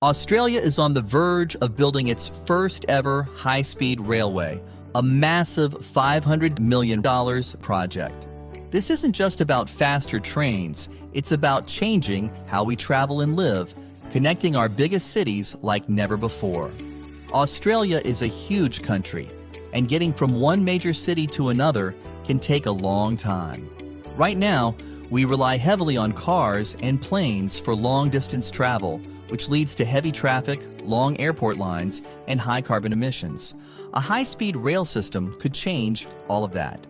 Australia is on the verge of building its first ever high-speed railway, a massive $500 million project. This isn't just about faster trains, it's about changing how we travel and live, connecting our biggest cities like never before. Australia is a huge country, and getting from one major city to another can take a long time. Right now, we rely heavily on cars and planes for long-distance travel, which leads to heavy traffic, long airport lines, and high carbon emissions. A high-speed rail system could change all of that.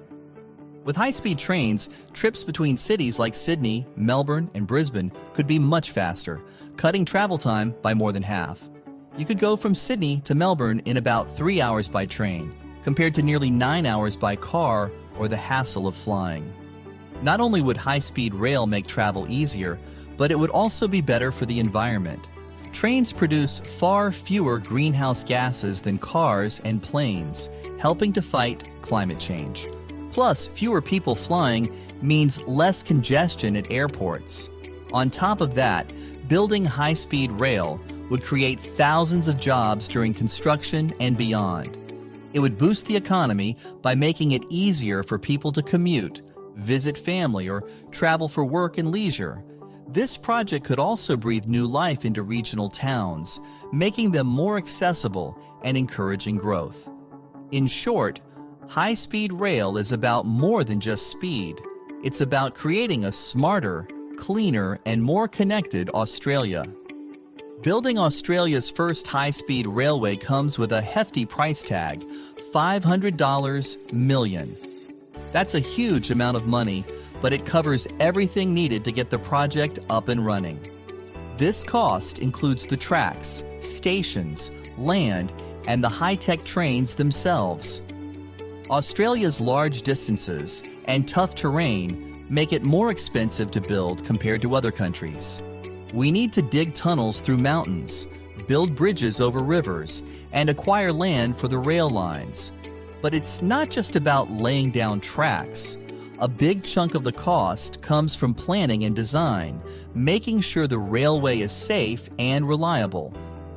With high-speed trains, trips between cities like Sydney, Melbourne, and Brisbane could be much faster, cutting travel time by more than half. You could go from Sydney to Melbourne in about 3 hours by train, compared to nearly 9 hours by car or the hassle of flying. Not only would high-speed rail make travel easier, but it would also be better for the environment. Trains produce far fewer greenhouse gases than cars and planes, helping to fight climate change. Plus, fewer people flying means less congestion at airports. On top of that, building high-speed rail would create thousands of jobs during construction and beyond. It would boost the economy by making it easier for people to commute, visit family, or travel for work and leisure. This project could also breathe new life into regional towns, making them more accessible and encouraging growth. In short, high-speed rail is about more than just speed. It's about creating a smarter, cleaner, and more connected Australia. Building Australia's first high-speed railway comes with a hefty price tag, $500 million. That's a huge amount of money, but it covers everything needed to get the project up and running. This cost includes the tracks, stations, land, and the high-tech trains themselves. Australia's large distances and tough terrain make it more expensive to build compared to other countries. We need to dig tunnels through mountains, build bridges over rivers, and acquire land for the rail lines. But it's not just about laying down tracks. A big chunk of the cost comes from planning and design, making sure the railway is safe and reliable.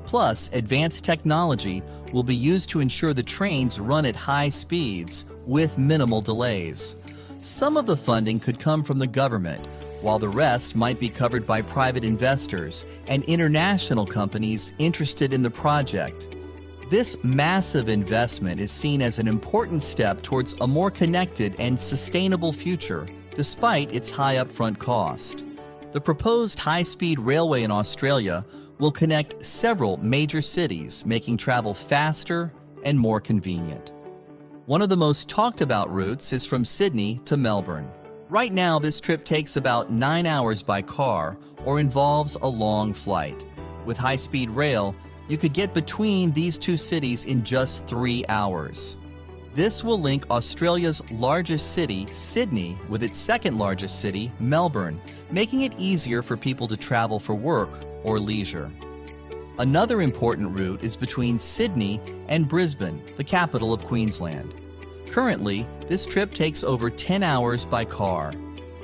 Plus, advanced technology will be used to ensure the trains run at high speeds with minimal delays. Some of the funding could come from the government, while the rest might be covered by private investors and international companies interested in the project. This massive investment is seen as an important step towards a more connected and sustainable future, despite its high upfront cost. The proposed high-speed railway in Australia will connect several major cities, making travel faster and more convenient. One of the most talked about routes is from Sydney to Melbourne. Right now, this trip takes about 9 hours by car or involves a long flight. With high-speed rail, you could get between these two cities in just 3 hours. This will link Australia's largest city, Sydney, with its second largest city, Melbourne, making it easier for people to travel for work or leisure. Another important route is between Sydney and Brisbane, the capital of Queensland. Currently, this trip takes over 10 hours by car.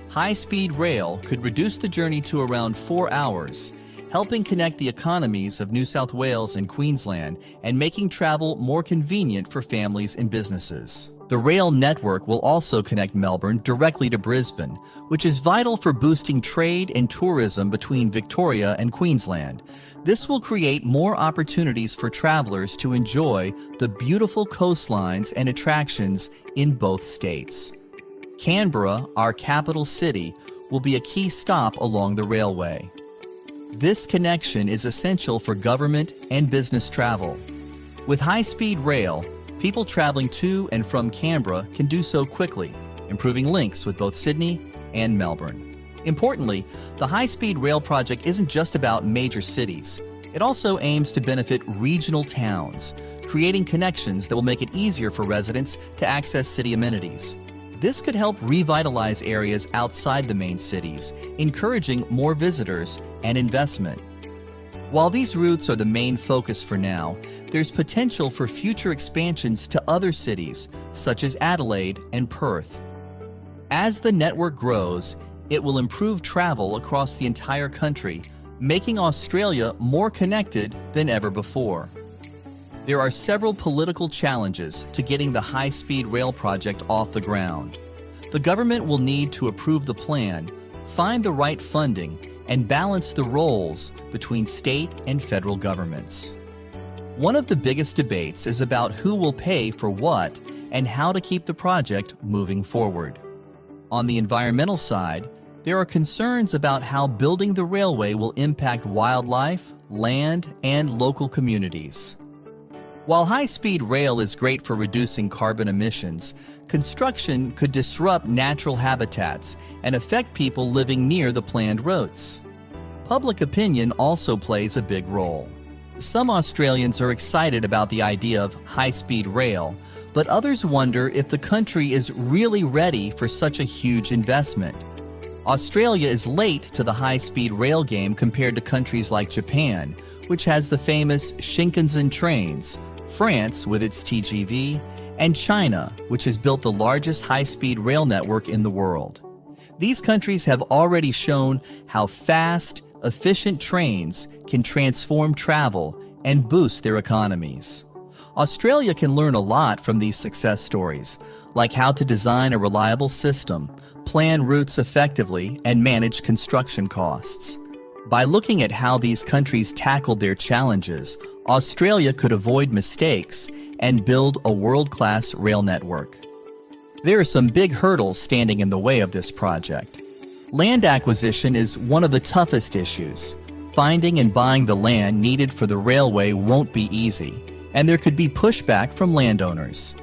High-speed rail could reduce the journey to around 4 hours, helping connect the economies of New South Wales and Queensland and making travel more convenient for families and businesses. The rail network will also connect Melbourne directly to Brisbane, which is vital for boosting trade and tourism between Victoria and Queensland. This will create more opportunities for travelers to enjoy the beautiful coastlines and attractions in both states. Canberra, our capital city, will be a key stop along the railway. This connection is essential for government and business travel. With high-speed rail, people traveling to and from Canberra can do so quickly, improving links with both Sydney and Melbourne. Importantly, the high-speed rail project isn't just about major cities. It also aims to benefit regional towns, creating connections that will make it easier for residents to access city amenities. This could help revitalize areas outside the main cities, encouraging more visitors and investment. While these routes are the main focus for now, there's potential for future expansions to other cities, such as Adelaide and Perth. As the network grows, it will improve travel across the entire country, making Australia more connected than ever before. There are several political challenges to getting the high-speed rail project off the ground. The government will need to approve the plan, find the right funding, and balance the roles between state and federal governments. One of the biggest debates is about who will pay for what and how to keep the project moving forward. On the environmental side, there are concerns about how building the railway will impact wildlife, land, and local communities. While high-speed rail is great for reducing carbon emissions, construction could disrupt natural habitats and affect people living near the planned routes. Public opinion also plays a big role. Some Australians are excited about the idea of high-speed rail, but others wonder if the country is really ready for such a huge investment. Australia is late to the high-speed rail game compared to countries like Japan, which has the famous Shinkansen trains, France with its TGV, and China, which has built the largest high-speed rail network in the world. These countries have already shown how fast, efficient trains can transform travel and boost their economies. Australia can learn a lot from these success stories, like how to design a reliable system, plan routes effectively, and manage construction costs. By looking at how these countries tackled their challenges, Australia could avoid mistakes and build a world-class rail network. There are some big hurdles standing in the way of this project. Land acquisition is one of the toughest issues. Finding and buying the land needed for the railway won't be easy, and there could be pushback from landowners.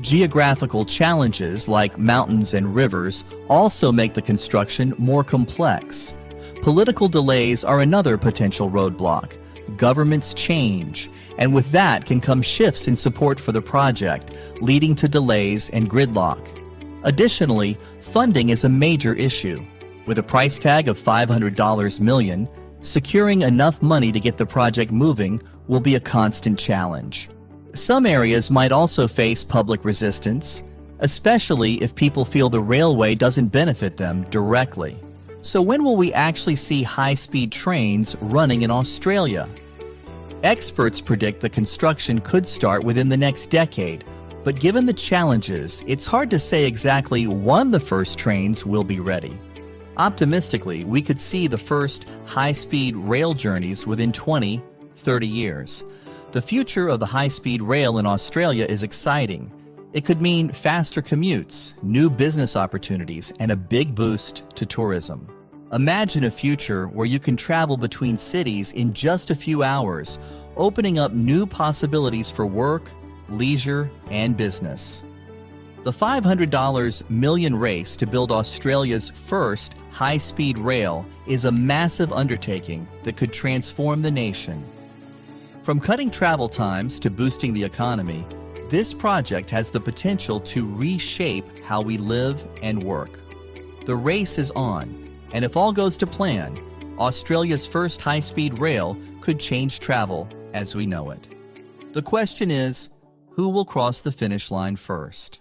Geographical challenges like mountains and rivers also make the construction more complex. Political delays are another potential roadblock. Governments change, and with that can come shifts in support for the project, leading to delays and gridlock. Additionally, funding is a major issue. With a price tag of $500 million, securing enough money to get the project moving will be a constant challenge. Some areas might also face public resistance, especially if people feel the railway doesn't benefit them directly. So when will we actually see high-speed trains running in Australia? Experts predict the construction could start within the next decade, but given the challenges, it's hard to say exactly when the first trains will be ready. Optimistically, we could see the first high-speed rail journeys within 20, 30 years. The future of the high-speed rail in Australia is exciting. It could mean faster commutes, new business opportunities, and a big boost to tourism. Imagine a future where you can travel between cities in just a few hours, opening up new possibilities for work, leisure, and business. The $500 million race to build Australia's first high-speed rail is a massive undertaking that could transform the nation. From cutting travel times to boosting the economy, this project has the potential to reshape how we live and work. The race is on, and if all goes to plan, Australia's first high-speed rail could change travel as we know it. The question is, who will cross the finish line first?